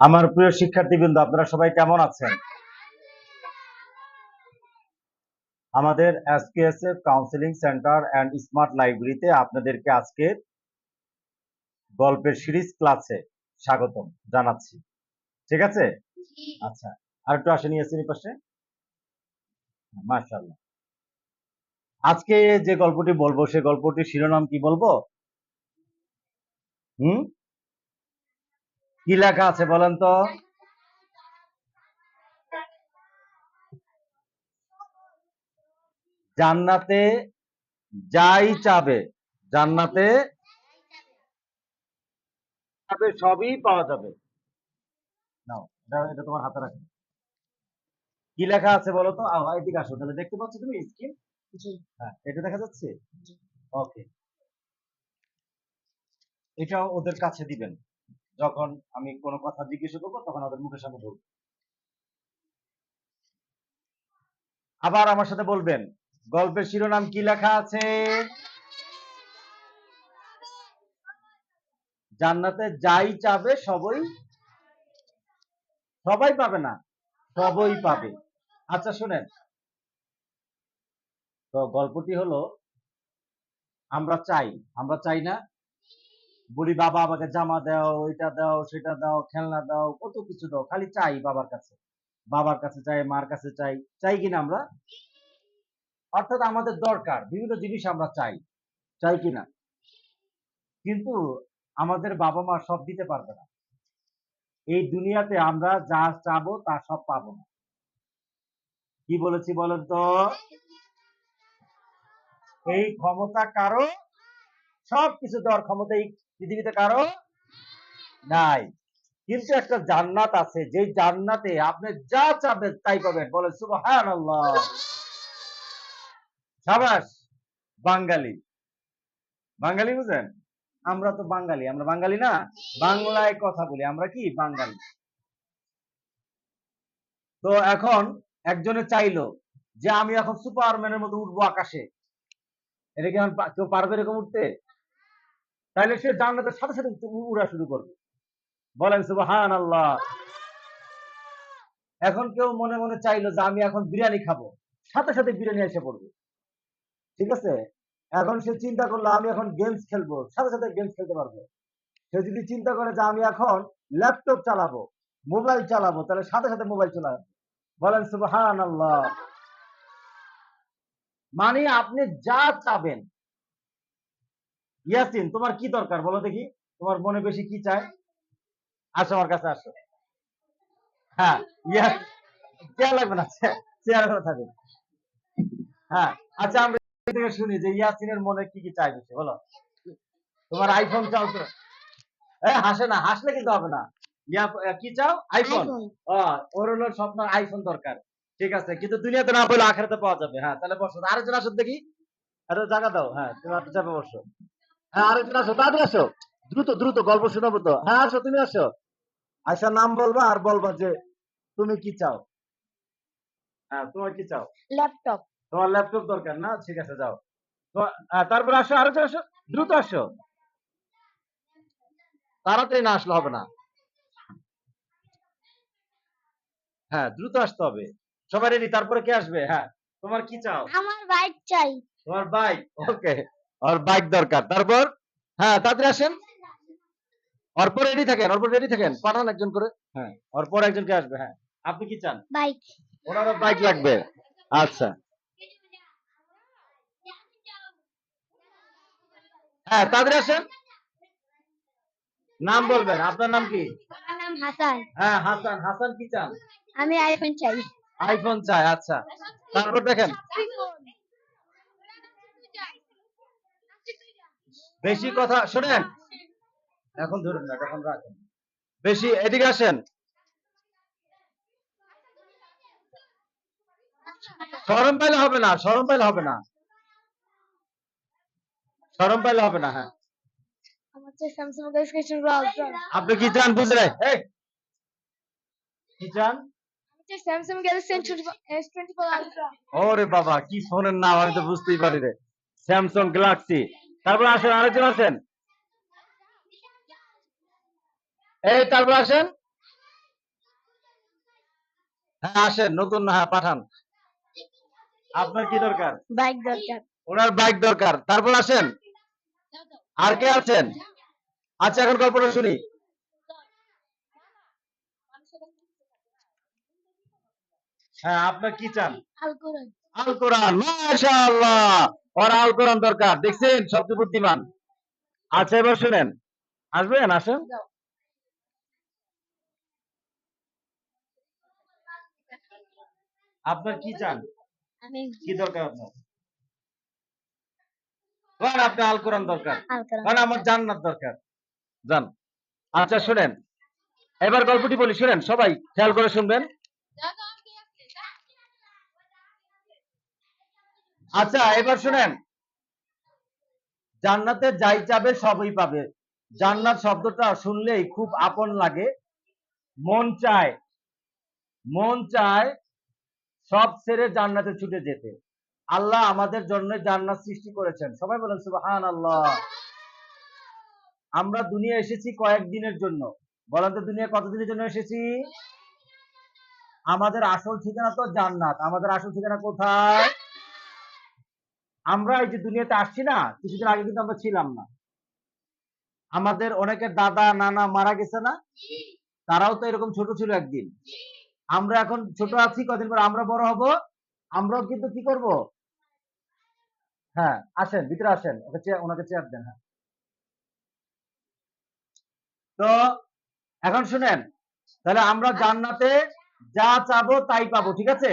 আমার প্রিয় শিক্ষার্থীবৃন্দ, আপনারা সবাই কেমন আছেন? আমাদের এসকেএসএফ কাউন্সিলিং সেন্টার এন্ড স্মার্ট লাইব্রেরিতে আপনাদেরকে আজকে গল্পের সিরিজ ক্লাসে স্বাগতম জানাচ্ছি। ঠিক আছে? আচ্ছা, আর একটু আসেন ইয়াসিনের পাশে। মাশাআল্লাহ। আজকে যে গল্পটি বলবো সে গল্পটির শিরোনাম কি বলবো? কি লেখা আছে বলেন তো? জান্নাতে যাই চাবে, জান্নাতে সবই পাওয়া যাবে। নাও, এটা তোমার হাতে রাখো। কি লেখা আছে বলো তো? এদিকে আসো, তাহলে দেখতে পাচ্ছ তুমি স্ক্রিন? হ্যাঁ, এটা দেখা যাচ্ছে। ওকে, এটাও ওদের কাছে দিবেন। যখন আমি কোনো কথা জিজ্ঞেস করবো তখন ওদের মুখের সামনে বলবো। আবার আমার সাথে বলবেন, গল্পের শিরোনাম কি লেখা আছে? জান্নাতে যাই চাবে সবাই পাবে না, সবই পাবে। আচ্ছা শুনেন, তো গল্পটি হলো, আমরা চাই না, বলি বাবা আমাকে জামা দাও, এটা দাও, সেটা দাও, খেলনা দাও, কত কিছু দাও, খালি চাই বাবার কাছে। বাবার কাছে চাই, মার কাছে চাই, চাই কিনা আমরা? অর্থাৎ আমাদের দরকার বিভিন্ন জিনিস আমরা চাই, চাই কিনা? কিন্তু আমাদের বাবা মা সব দিতে পারবে না। এই দুনিয়াতে আমরা যা চাবো তা সব পাবো না। কি বলেছি বলেন তো? এই ক্ষমতা কারো, সবকিছু দেওয়ার ক্ষমতা এই পৃথিবীতে কারো নাই। কিন্তু একটা জান্নাত আছে, যে জান্নাতে আপনি যা চাবেন তাই পাবেন। বলেন সুবহানাল্লাহ। সাবাস। বাঙালি, বাঙালি বুঝেন? আমরা তো বাঙালি, আমরা বাঙালি না? বাংলায় কথা বলি, আমরা কি বাঙালি। তো এখন একজনে চাইলো যে আমি এখন সুপারম্যানের মতো উঠবো আকাশে, এটা কি এখন কেউ পারবে এরকম উঠতে? তাহলে সে জান্নাতের সাথে সাথে উড়া শুরু করবে। বলেন সুবহানাল্লাহ। এখন কেউ মনে মনে চাইলো যে আমি এখন বিরিয়ানি খাবো, সাথে সাথে বিরিয়ানি এসে পড়বে। ঠিক আছে? এখন সে চিন্তা করলো আমি এখন গেমস খেলবো, সাথে সাথে গেমস খেলতে পারবে। সে যদি চিন্তা করে যে আমি এখন ল্যাপটপ চালাবো, মোবাইল চালাবো, তাহলে সাথে সাথে মোবাইল চালাবে। বলেন সুবহানাল্লাহ। মানে আপনি যা চাবেন। ইয়াসিন, তোমার কি দরকার বলো দেখি? তোমার মনে বেশি কি চায়? আসো আমার কাছে আসো। হ্যাঁ, ইয়াস, চেয়ার লাগবে না, চেয়ার করে থাকবে। হ্যাঁ, আচ্ছা আমরা থেকে শুনি যে ইয়াসিনের মনে কি কি চাই বেশি বলো। তোমার আইফোন চাও তো? হাসে না, হাসলে কিন্তু হবে না। কি চাও? আইফোন। ওর হলো স্বপ্ন আইফোন দরকার। ঠিক আছে, কিন্তু দুনিয়াতে না পেলে আখেরাতে পাওয়া যাবে। হ্যাঁ, তাহলে বসো, আরেকজন আসো দেখি। আরে জায়গা দাও। হ্যাঁ, তুমি একটু চাপে বসো। হ্যাঁ, আরেকজন আসো, তাড়াতাড়ি আসো। দ্রুত দ্রুত গল্প শোনাবো তো। হ্যাঁ আসো, তুমি আসো। আচ্ছা, নাম বলবা আর বলবা যে তুমি কি চাও। হ্যাঁ, তোমার কি চাও? ল্যাপটপ। তোমার ল্যাপটপ দরকার না? ঠিক আছে, যাও। তারপরে আসো, আরেকজন আসো, দ্রুত আসো। তাড়াতাড়ি না আসলে হবে না। হ্যাঁ, দ্রুত আসতে হবে। সবাই রেডি? তারপরে কে আসবে? হ্যাঁ, তোমার কি চাও? আমার বাইক চাই। তোমার বাইক? ওকে, ওর বাইক দরকার। তারপর? হ্যাঁ, তাড়াতাড়ি আসেন। অর্পর রেডি থাকেন, অর্পর রেডি থাকেন, পাঠান একজন করে। হ্যাঁ, অর্পর একজন কে আসবে। হ্যাঁ, আপনি কি চান? বাইক। ওনারও বাইক লাগবে। আচ্ছা, হ্যাঁ তাড়াতাড়ি আসেন। নাম বলবেন, আপনার নাম কি? আমার নাম হাসান। হ্যাঁ হাসান। হাসান কি চান? আমি আইফোন চাই। আইফোন চাই। আচ্ছা, তারপর দেখেন, বেশি কথা শোনেন, এখন ধরুন না, এখন রাখেন। বেশি এদিকে আসেন। শরম পাইলে হবে না, শরম পাইলে হবে না, শরম পাইলে হবে না। হ্যাঁ, আমার চাই স্যামসাং গ্যালাক্সি S24 আলট্রা। আপনি কি চান বুঝলে? কি চান? আমি চাই স্যামসাং গ্যালাক্সি S24 আলট্রা। ওরে বাবা, কি ফোনের নাম আমি তো বুঝতেই পারি রে। Samsung Galaxy. তারপর আসেন, আরেকজন আসেন। এই তারপর আসেন। হ্যাঁ আসেন, নতুন হ্যাঁ পাঠান। আপনার কি দরকার? বাইক দরকার। ওনার বাইক দরকার, তারপর আসেন। আর কে আছেন? আচ্ছা এখন গল্পটা শুনি। হ্যাঁ আপনার কি চান? আল কোরআন। আল কোরআন, মাশাআল্লাহ। ওর আল কোরআন দরকার, দেখছেন সবচেয়ে বুদ্ধিমান। আচ্ছা এবার শুনেন, আসবেন আসেন। আপনার কি চান? আমি কি দরকার আপনার? বলেন আপনার আল কোরআন দরকার, আল কোরআন। বলেন আমার জান্নাত দরকার। যান। আচ্ছা শুনেন, এবার গল্পটি বলি, শুনেন সবাই খেয়াল করে শুনবেন। আচ্ছা এবার শুনেন, জান্নাতে যাই চাবে সবই পাবে। জান্নাত শব্দটা শুনলেই খুব আপন লাগে। মন চায়, মন চায় সব ছেড়ে জান্নাতে ছুটে যেতে। আল্লাহ আমাদের জন্য জান্নাত সৃষ্টি করেছেন, সবাই বলেন সুবহানাল্লাহ। আমরা দুনিয়া এসেছি কয়েকদিনের জন্য। বলেন তো দুনিয়া কতদিনের জন্য এসেছি? আমাদের আসল ঠিকানা তো জান্নাত। আমাদের আসল ঠিকানা কোথায়? আমরা এই যে দুনিয়াতে আসছি না, কিছুদিন আগে কিন্তু আমরা ছিলাম না। আমাদের অনেকের দাদা নানা মারা গেছে না, তারাও তো এরকম ছোট ছিল একদিন। আমরা এখন ছোট আছি, কদিন পর আমরা বড় হব, আমরাও কিন্তু কি করব? হ্যাঁ আসেন ভিতরে আসেন, ওনাকে চেয়ার দেন। হ্যাঁ তো এখন শুনেন, তাহলে আমরা জান্নাতে যা চাবো তাই পাবো, ঠিক আছে?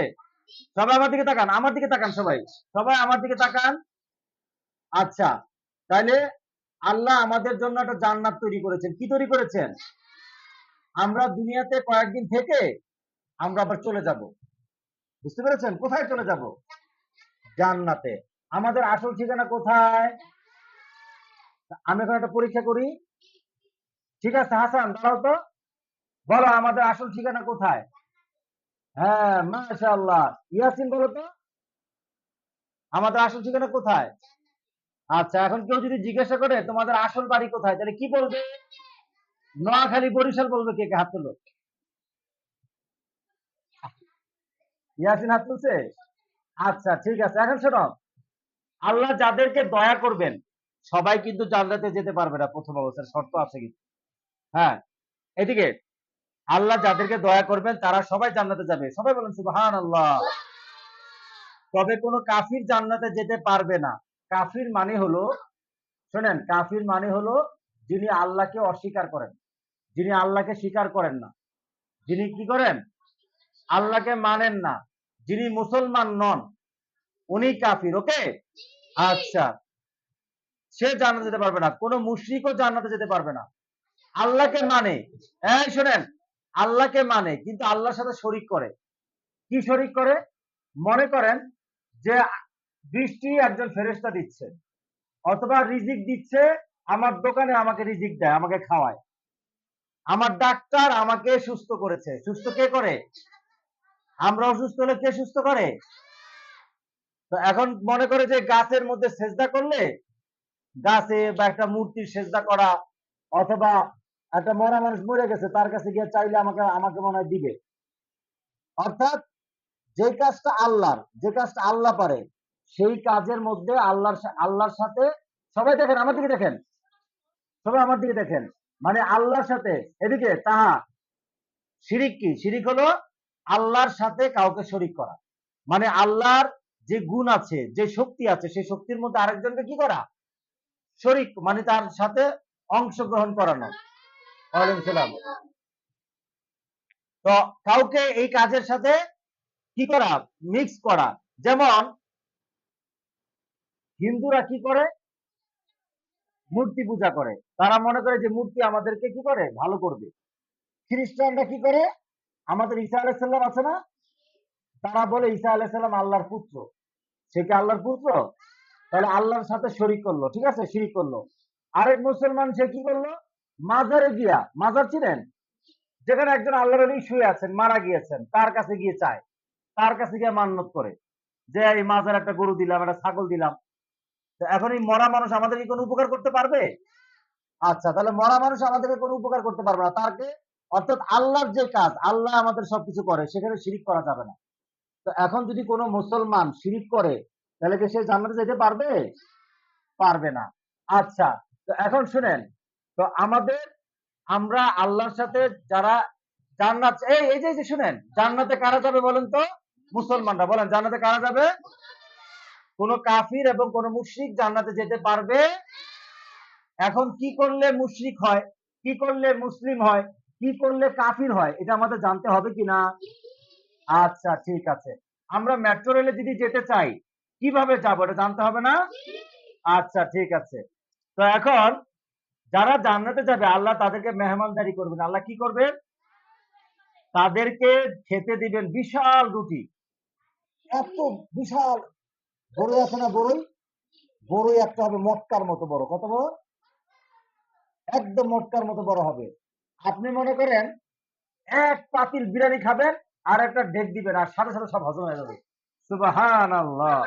সবাই আমার দিকে তাকান, আমার দিকে তাকান, সবাই সবাই আমার দিকে তাকান। আচ্ছা তাহলে আল্লাহ আমাদের জন্য একটা জান্নাত তৈরি করেছেন। কি তৈরি করেছেন? আমরা দুনিয়াতে কয়েকদিন থেকে আমরা আবার চলে যাব। বুঝতে পেরেছেন? কোথায় চলে যাব? জান্নাতে। আমাদের আসল ঠিকানা কোথায়? আমি এখন একটা পরীক্ষা করি, ঠিক আছে? হাসান দাঁড়াও তো, বলো আমাদের আসল ঠিকানা কোথায়? হ্যাঁ মাশাআল্লাহ। ইয়াসিন বলো তো আমাদের আসল ঠিকানা কোথায়? আচ্ছা এখন কেউ যদি জিজ্ঞাসা করে তোমাদের আসল বাড়ি কোথায়, তাহলে কি বলবে? নোয়াখালী বরিশাল বলবে। কে কে হাত তুলো? ইয়াসিন হাত তুলছে। আচ্ছা ঠিক আছে, এখন শোনো, আল্লাহ যাদেরকে দয়া করবেন সবাই কিন্তু জান্নাতে যেতে পারবে না, প্রথম অবস্থার শর্ত আছে কিন্তু। হ্যাঁ এদিকে, আল্লাহ যাদেরকে দয়া করবেন তারা সবাই জান্নাতে যাবে, সবাই বলেন সুবহানাল্লাহ। তবে কোনো কাফির জান্নাতে যেতে পারবে না। কাফির মানে হলো, শোনেন, কাফির মানে হলো যিনি আল্লাহকে অস্বীকার করেন, যিনি আল্লাহকে স্বীকার করেন না, যিনি কি করেন? আল্লাহকে মানেন না, যিনি মুসলমান নন, উনি কাফির। ওকে আচ্ছা, সে জান্নাতে যেতে পারবে না। কোনো মুশরিকও জান্নাতে যেতে পারবে না। আল্লাহকে মানে, এই শোনেন, আল্লাহকে মানে কিন্তু আল্লাহর সাথে শরিক করে। কি শরিক করে? মনে করেন যে বৃষ্টি একজন ফেরেশতা দিচ্ছে, অথবা রিজিক দিচ্ছে, আমার দোকানে আমাকে রিজিক দেয়, আমাকে খাওয়ায়। আমার ডাক্তার আমাকে সুস্থ করেছে। সুস্থ কে করে? আমরা অসুস্থ হলে কে সুস্থ করে? তো এখন মনে করে যে গাছের মধ্যে সেজদা করলে, গাছে বা একটা মূর্তির সেজদা করা, অথবা একটা মরা মানুষ মরে গেছে তার কাছে গিয়ে চাইলে আমাকে আমাকে মনে হয় দিবে। অর্থাৎ যে কাজটা আল্লাহর, যে কাজটা আল্লাহ পারে, সেই কাজের মধ্যে আল্লাহর সাথে, সবাই দেখেন আমার দিকে দেখেন, সবাই আমার দিকে দেখেন, মানে আল্লাহর সাথে, এদিকে তাহা শিরিক। কি শিরিক? হলো আল্লাহর সাথে কাউকে শরিক করা, মানে আল্লাহর যে গুণ আছে, যে শক্তি আছে, সেই শক্তির মধ্যে আরেকজনকে কি করা? শরিক, মানে তার সাথে অংশগ্রহণ করানো। ওয়ালাইকুম সালাম। তো কাউকে এই কাজের সাথে কি করা? মিক্স করা। যেমন হিন্দুরা কি করে? মূর্তি পূজা করে, তারা মনে করে যে মূর্তি আমাদেরকে কি করে? ভালো করবে। খ্রিস্টানরা কি করে? আমাদের ঈসা আলাইহিস সালাম আছে না, তারা বলে ঈসা আলাইহিস সালাম আল্লাহর পুত্র। সে কি আল্লাহর পুত্র? তাহলে আল্লাহর সাথে শরিক করলো, ঠিক আছে, শিরিক করলো। আরেক মুসলমান সে কি করলো? মাজারে গিয়া, মাজার চিনেন? যেখানে একজন আল্লাহর ওলি শুয়ে আছেন, মারা গিয়েছেন, তার কাছে গিয়ে চায়, তার কাছে গিয়ে মান্নত করে যে এই মাজার একটা গরু দিলাম, একটা ছাগল দিলাম। তো এখন এই মরা মানুষ আমাদেরকে কোনো উপকার করতে পারবে? আচ্ছা তাহলে মরা মানুষ আমাদেরকে কোনো উপকার করতে পারবে না, তারকে অর্থাৎ আল্লাহর যে কাজ, আল্লাহ আমাদের সবকিছু করে, সেখানে শিরিক করা যাবে না। তো এখন যদি কোনো মুসলমান শিরিক করে, তাহলে কি সে জান্নাতে যেতে পারবে? পারবে না। আচ্ছা, তো এখন শুনেন, তো আমরা আল্লাহর সাথে যারা জান্নাত, এই যে শুনেন, জান্নাতে কারা যাবে বলেন তো? মুসলমানরা। বলেন জান্নাতে কারা যাবে? কোন কাফির এবং কোন মুশরিক জান্নাতে যেতে পারবে? এখন কি করলে মুশরিক হয়, কি করলে মুসলিম হয়, কি করলে কাফির হয়, এটা আমাদের জানতে হবে কিনা? আচ্ছা ঠিক আছে। আমরা মেট্রো রেলে যদি যেতে চাই, কিভাবে যাবো এটা জানতে হবে না? আচ্ছা ঠিক আছে। তো এখন যারা জান্নাতে যাবে, আল্লাহ তাদেরকে মেহমানদারি করবেন। আল্লাহ কি করবেন? তাদেরকে খেতে দিবেন বিশাল রুটি। এত বিশাল বড়ই আছে না, বড়ই, বড়ই একটা হবে মটকার মতো বড়। কত বড়? একদম মটকার মতো বড় হবে। আপনি মনে করেন এক পাতিল বিরিয়ানি খাবেন, আর একটা ডেক দিবেন, আর সাথে সাথে সব হজম হয়ে যাবে। সুবহানাল্লাহ।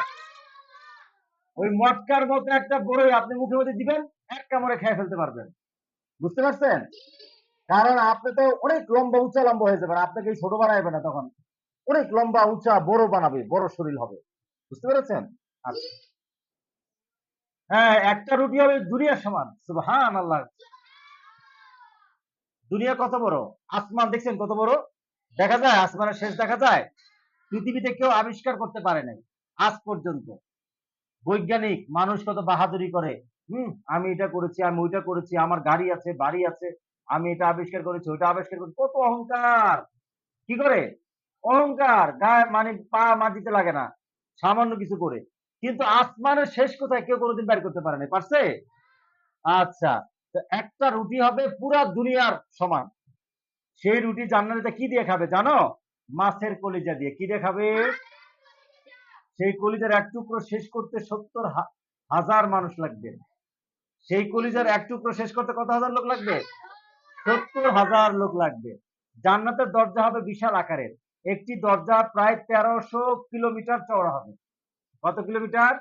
ওই মটকার মতো একটা বড়ই আপনি মুখে মধ্যে দিবেন, এক কামড়ে খেয়ে ফেলতে পারবেন। বুঝতে পারছেন? কারণ আপনি তো অনেক লম্বা উঁচা লম্বা হয়ে যাবেন, আপনাকে এই ছোট বানাইবে না, তখন অনেক লম্বা উঁচা বড় বানাবে, বড় শরীর হবে। বুঝতে পেরেছেন? আচ্ছা, হ্যাঁ, একটা রুটি হবে দুনিয়ার সমান। সুবহানাল্লাহ। দুনিয়া কত বড়? আসমান দেখছেন কত বড়? দেখা যায়? আসমানের শেষ দেখা যায়? পৃথিবীতে কেউ আবিষ্কার করতে পারে নাই আজ পর্যন্ত। বৈজ্ঞানিক মানুষ কত বাহাদুরি করে, আমি এটা করেছি, আমি ওইটা করেছি, আমার গাড়ি আছে, বাড়ি আছে, আমি এটা আবিষ্কার করেছি, ওইটা আবিষ্কার করেছি, কত অহংকার। কি করে? অহংকার, গায়ে মানে পা মাটিতে লাগে না সামান্য কিছু করে। কিন্তু আসমানের শেষ কোথায় কেউ কোনোদিন বের করতে পারে না, পারছে? আচ্ছা, তো একটা রুটি হবে পুরা দুনিয়ার সমান। সেই রুটি জান্নাতে কি দিয়ে খাবে জানো? মাছের কলিজা দিয়ে। কি দিয়ে খাবে? সেই কলিজার এক টুকরো শেষ করতে 70,000 মানুষ লাগবে। সেই কলিজার এক টুকরো শেষ করতে কত হাজার লোক লাগবে? 70,000 লোক লাগবে। জান্নাতের দরজা হবে বিশাল আকারের। একটি দরজা প্রায় 1300 কিলোমিটার চওড়া হবে। কত কিলোমিটার?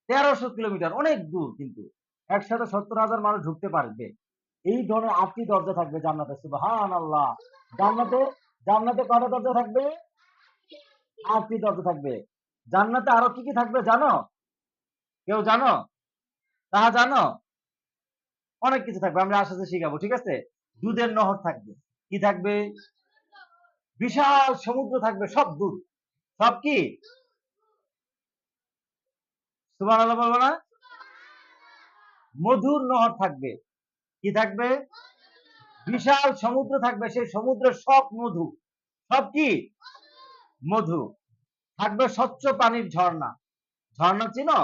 1300 কিলোমিটার, অনেক দূর। কিন্তু একসাথে 70,000 মানুষ ঢুকতে পারবে। এই ধরনের 8টি দরজা থাকবে জান্নাতে। সুবহানাল্লাহ। জান্নাতে জান্নাতে কয়টা দরজা থাকবে? 8টি দরজা থাকবে। জান্নাতে আরো কি কি থাকবে জানো? কেউ জানো? তাহা জানো? অনেক কিছু থাকবে, আমরা আস্তে আস্তে শিখাবো, ঠিক আছে? দুধের নহর থাকবে। কি থাকবে? বিশাল সমুদ্র থাকবে, সব দুধ। সব কি? সুবহানাল্লাহ বলবো না? মধুর নহর থাকবে। কি থাকবে? বিশাল সমুদ্র থাকবে, সেই সমুদ্রের সব মধু। সব কি? মধু। থাকবে স্বচ্ছ পানির ঝর্ণা। ঝর্ণা চিনো?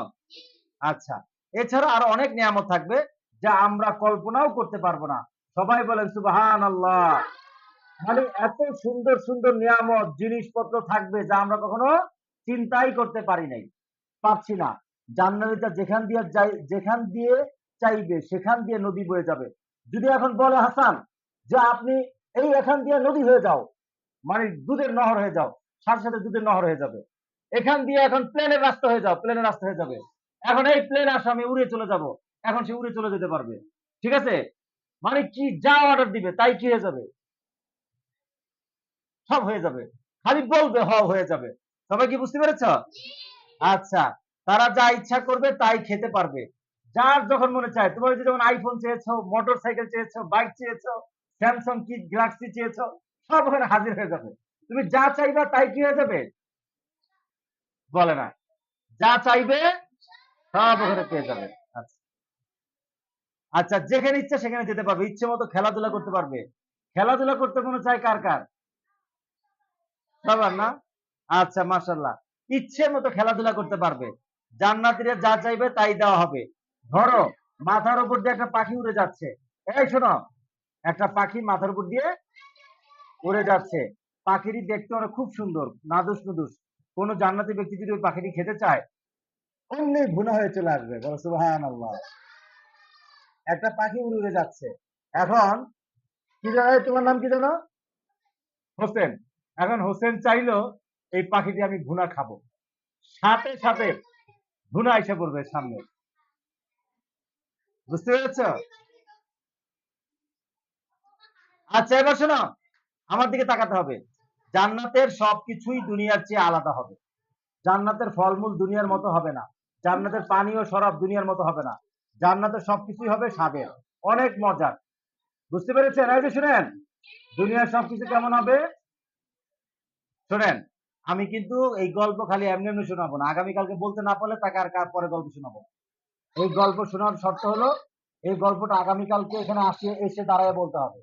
আচ্ছা, এছাড়া আরো অনেক নিয়ামত থাকবে যা আমরা কল্পনাও করতে পারবো না। সবাই বলেন সুবহানাল্লাহ। মানে এত সুন্দর সুন্দর নিয়ামত জিনিসপত্র থাকবে যা আমরা কখনো চিন্তাই করতে পারি নাই, পারছি না। জান্নাতীরা যেখান দিয়ে চাইবে সেখান দিয়ে নদী বয়ে যাবে। যদি এখন বলে হাসান যে আপনি এই এখান দিয়ে নদী হয়ে যাও, মানে দুধের নহর হয়ে যাও, সাথে সাথে দুধের নহর হয়ে যাবে। এখান দিয়ে এখন প্লেনের রাস্তা হয়ে যাও, প্লেনের রাস্তা হয়ে যাবে। এখন এই প্লেন আসো, আমি উড়ে চলে যাব, এখন সে উড়ে চলে যেতে পারবে। ঠিক আছে? মানে কি যা অর্ডার দিবে তাই কি হয়ে যাবে? সব হয়ে যাবে। খালি বলবে হয়ে যাবে। সবাই কি বুঝতে পেরেছ? আচ্ছা, তারা যা ইচ্ছা করবে তাই খেতে পারবে। যার যখন মনে চায়, তোমার যেমন আইফোন চেয়েছো, মোটর সাইকেল চেয়েছো, বাইক চেয়েছো, স্যামসাং কি গ্যালাক্সি চেয়েছো, সব ওখানে হাজির হয়ে যাবে। তুমি যা চাইবা তাই কি হয়ে যাবে? বলে না, যা চাইবে সব ওখানে পেয়ে যাবে। আচ্ছা আচ্ছা, যেখানে ইচ্ছা সেখানে যেতে পারবে, ইচ্ছে মতো খেলাধুলা করতে পারবে। খেলাধুলা করতে মনে চায় কার কার? সবার না? আচ্ছা, মাশাআল্লাহ। ইচ্ছে মতো খেলাধুলা করতে পারবে। জান্নাতীরা যা চাইবে তাই দেওয়া হবে। ধরো মাথার উপর দিয়ে একটা পাখি উড়ে যাচ্ছে। এই শোনো, একটা পাখি মাথার উপর দিয়ে উড়ে যাচ্ছে। পাখিটি দেখতে অনেক খুব সুন্দর, নাদুস নুদুস। কোন জান্নাতি ব্যক্তি যদি ওই পাখিটি খেতে চায়, অমনি ভুনা হয়ে চলে আসবে। বলো সুবহানাল্লাহ। একটা পাখি উড়ে উড়ে যাচ্ছে। এখন কি জানো, তোমার নাম কি জানো? হোসেন। এখন হোসেন চাইলো এই পাখিটি আমি ভুনা খাবো, সাথে সাথে ভুনা এসে পড়বে সামনে। বুঝতে পেরেছ? আচ্ছা এবার শোনো, আমার দিকে তাকাতে হবে। জান্নাতের সবকিছুই দুনিয়ার চেয়ে আলাদা হবে। জান্নাতের ফলমূল দুনিয়ার মতো হবে না। জান্নাতের পানি ও শরাব দুনিয়ার মতো হবে না। জান্নাতের সবকিছুই হবে স্বাদের, অনেক মজার। বুঝতে পেরেছেন? এই যে শুনেন, দুনিয়ার সবকিছু কেমন হবে শোনেন। আমি কিন্তু এই গল্প খালি এমনি এমনি শোনাবো না। আগামীকালকে বলতে না পারলে তাকে আর কার পরে গল্প শোনাবো। এই গল্প শোনার শর্ত হলো এই গল্পটা আগামীকালকে এখানে এসে দাঁড়ায় বলতে হবে।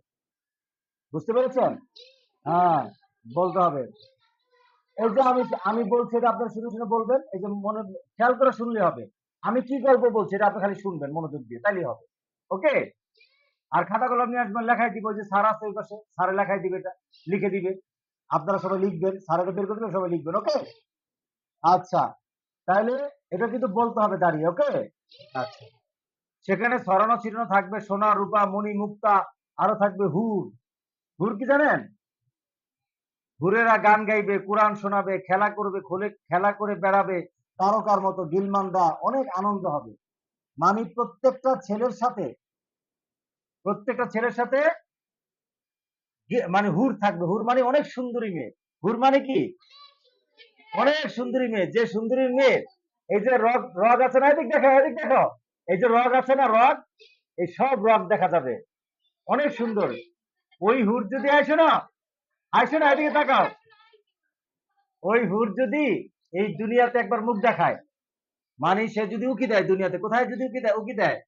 বুঝতে পেরেছেন? হ্যাঁ, বলতে হবে। এই যে আমি বলছি এটা আপনারা শুনে শুনে বলবেন। এই যে মনে খেয়াল করে শুনলে হবে। আমি কি গল্প বলছি এটা আপনি খালি শুনবেন মনোযোগ দিয়ে, তাইলেই হবে। ওকে? আর খাতা কলম নিয়ে আসবেন, লেখাই দিব। ওই যে স্যার আছে ওই পাশে, স্যারে লেখাই দিবে, এটা লিখে দিবে। আপনারা সবাই লিখবেন, স্যারের বের করে দিলে সবাই লিখবেন। ওকে? আচ্ছা, তাহলে এটা কিন্তু বলতে হবে দাঁড়িয়ে। ওকে? আচ্ছা, সেখানে ছড়ানো ছিটানো থাকবে সোনা রূপা মণি মুক্তা, আরো থাকবে হুর। হুর কি জানেন? হুরেরা গান গাইবে, কোরআন শোনাবে, খেলা করবে, খেলা করে বেড়াবে, তারকার মতো গিলমানরা, অনেক আনন্দ হবে। মানে প্রত্যেকটা ছেলের সাথে মানে হুর থাকবে। হুর মানে অনেক সুন্দরী মেয়ে। হুর মানে কি? অনেক সুন্দরী মেয়ে। যে সুন্দরী মেয়ে, এই যে রগ রগ আছে না, এদিক দেখো এদিক দেখো, এই যে রগ আছে না রগ, এই সব রগ দেখা যাবে, অনেক সুন্দর। ওই হুর যদি আইসো না এদিকে তাকাও, ওই হুর যদি এই দুনিয়াতে একবার মুখ দেখায়, মানে সে যদি উকি দেয় দুনিয়াতে, কোথায় যদি উকি দেয়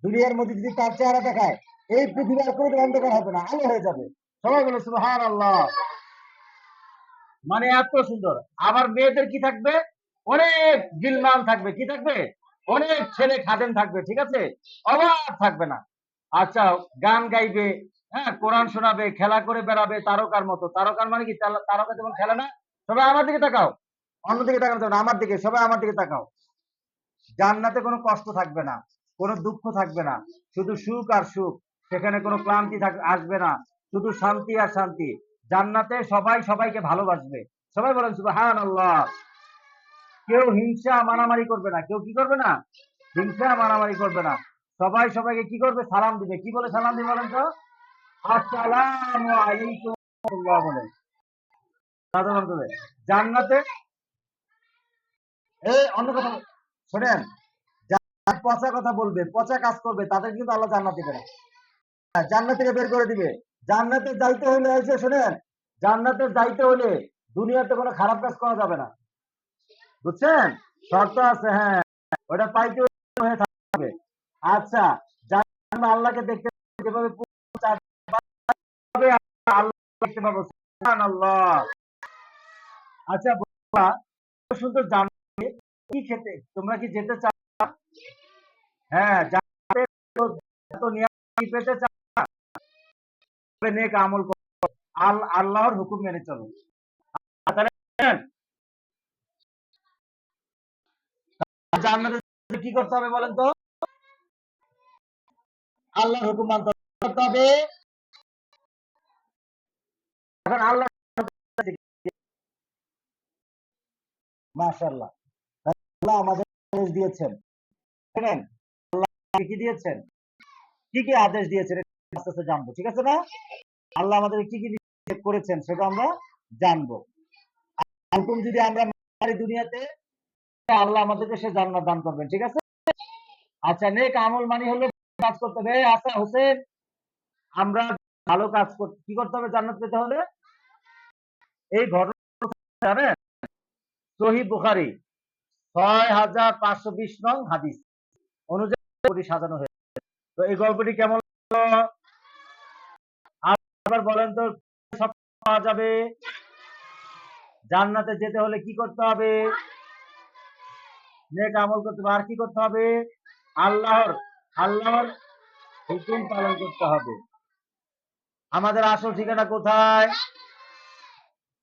দুনিয়ার মধ্যে যদি তার চেহারা দেখায়, এই পৃথিবী আর কোনো অন্ধকার হবে না, আলো হয়ে যাবে। সবাই বলে সুবহানাল্লাহ। মানে এত সুন্দর। আবার মেয়েদের কি থাকবে? অনেক গিলমান থাকবে। কি থাকবে? অনেক ছেলে খাদেম থাকবে। ঠিক আছে? অভাব থাকবে না। আচ্ছা, গান গাইবে, হ্যাঁ, কোরআন শোনাবে, খেলা করে বেড়াবে তারকার মতো। তারকার মানে কি? তারকা যেমন খেলে না? সবাই আমার দিকে তাকাও। অন্যদিকে তাকানো যাবে না, আমার দিকে। সবাই আমার দিকে তাকাও। জান্নাতে কোনো কষ্ট থাকবে না, কোনো দুঃখ থাকবে না, শুধু সুখ আর সুখ। সেখানে কোনো ক্লান্তি আসবে না, শুধু শান্তি আর শান্তি। জান্নাতে সবাই সবাইকে ভালোবাসবে। সবাই বলেন সুবহানাল্লাহ। কেউ হিংসা মারামারি করবে না। কেউ কি করবে না? হিংসা মারামারি করবে না। সবাই সবাইকে কি করবে? সালাম দিবে। কি বলে সালাম দিবে বলেন তো? আসসালামু আলাইকুম বলে সাধারণ করে। জান্নাতে এই অন্য কথা শোনেন, পচা কথা বলবে, পচা কাজ করবে, তাদের কিন্তু আল্লাহ জান্নাত দিবে না। জান্নাত থেকে বের করে দিবে। জান্নাতে যাইতে হলে এসে শোনেন, জান্নাতে যাইতে হলে দুনিয়াতে কোনো খারাপ কাজ করা যাবে না। বুঝছেন? শর্ত আছে, হ্যাঁ, ওটা পাইতে হয়ে থাকবে। আচ্ছা, আমরা আল্লাহকে দেখতে যেভাবে আল্লাহ দেখতে পাবো। সুবহানাল্লাহ। আচ্ছা বাবা, সুন্দর জান্নাতে কি খেতে তোমরা কি যেতে চাও? হ্যাঁ, জান্নাতে তো নিয়ামত পেতে চাও, নেক আমল করো, আল্লাহর হুকুম মেনে চলো। তাহলে জান্নাতে কি করতে হবে বলেন তো? আল্লাহর হুকুম মানতে হবে। এখন আল্লাহ, মাশাআল্লাহ, আল্লাহ আমাদের আদেশ দিয়েছেন। শুনেন, আল্লাহ কি দিয়েছেন, কি কি আদেশ দিয়েছেন আস্তে আস্তে জানবো। ঠিক আছে না? আল্লাহ আমাদের কি কি নিষেধ করেছেন সেটা আমরা জানবো। হুকুম যদি আমরা মানি দুনিয়াতে, আল্লাহ আমাদেরকে সে জান্নাত দান করবেন। ঠিক আছে? আচ্ছা, নেক আমল মানে হলো কাজ করতে হবে। আচ্ছা হোসেন, আমরা ভালো কাজ করতে কি করতে হবে জান্নাত পেতে হলে? এই ঘটনা জানেন? সহিহ বুখারী ৬,৫২০ নং হাদিস অনুযায়ী সাজানো হয়েছে। তো এই গল্পটি কেমন লাগলো? আবার বলেন তো, সব পাওয়া যাবে? জান্নাতে যেতে হলে কি করতে হবে? নেক আমল করতে হবে। আর কি করতে হবে? আল্লাহর হুকুম পালন করতে হবে। আমাদের আসল ঠিকানা কোথায়?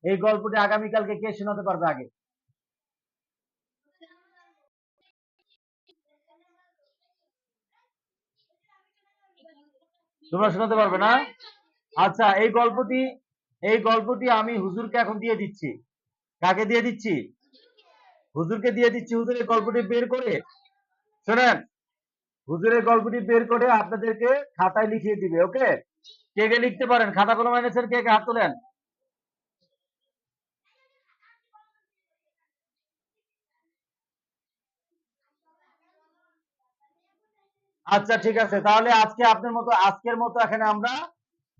এই গল্পটি আগামীকালকে কে শোনাতে পারবে আগে? তোমরা শোনাতে পারবে না? আচ্ছা, এই গল্পটি আমি হুজুরকে এখন দিয়ে দিচ্ছি। কাকে দিয়ে দিচ্ছি? হুজুরকে দিয়ে দিচ্ছি। হুজুর এই গল্পটি বের করে শোনেন, হুজুরের গল্পটি বের করে আপনাদেরকে খাতায় লিখিয়ে দিবে। ওকে? কে কে লিখতে পারেন? খাতা কলম এনেছেন? কে কে হাত তোলেন? আচ্ছা ঠিক আছে, তাহলে আজকের মতো এখানে আমরা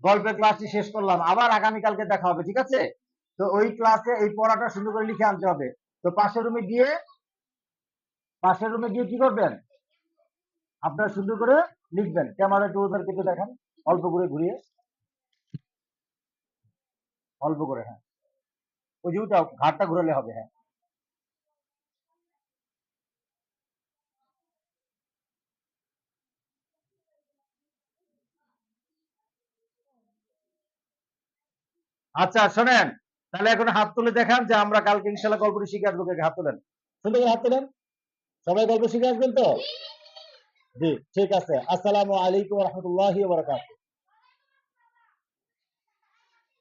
গল্পের ক্লাসটি শেষ করলাম। আবার আগামীকালকে দেখা হবে, ঠিক আছে? তো ওই ক্লাসে এই পড়াটা সুন্দর করে লিখে আনতে হবে। তো পাশের রুমে গিয়ে কি করবেন? আপনারা সুন্দর করে লিখবেন। ক্যামেরা একটু ওদেরকে একটু দেখান, অল্প করে ঘুরিয়ে, অল্প করে, হ্যাঁ ওই যে ওটা ঘাটটা ঘুরালে হবে, হ্যাঁ। আচ্ছা শোনেন, তাহলে এখন হাত তুলে দেখান যে আমরা কালকে ইনশাল্লাহ গল্পটি শিখে আসবো। কে হাত তোলেন, সুন্দর করে হাত তোলেন। সবাই গল্প শিখে আসবেন তো? জি ঠিক আছে। আসসালামু আলাইকুম রহমতুল্লাহি ওয়া বারাকাতুহু।